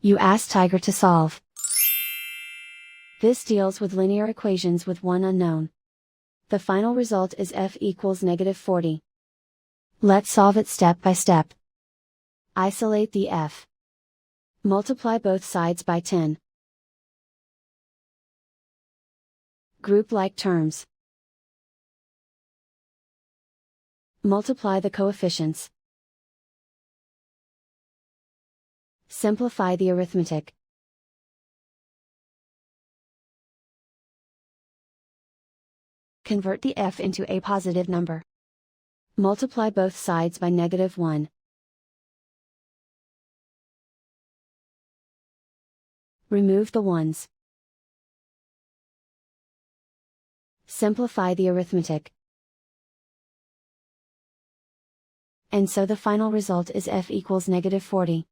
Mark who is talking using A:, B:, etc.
A: You ask Tiger to solve. This deals with linear equations with one unknown. The final result is f equals -40. Let's solve it step by step. Isolate the f. Multiply both sides by 10. Group like terms. Multiply the coefficients. Simplify the arithmetic. Convert the f into a positive number. Multiply both sides by -1. Remove the ones. Simplify the arithmetic. And so the final result is f equals -40.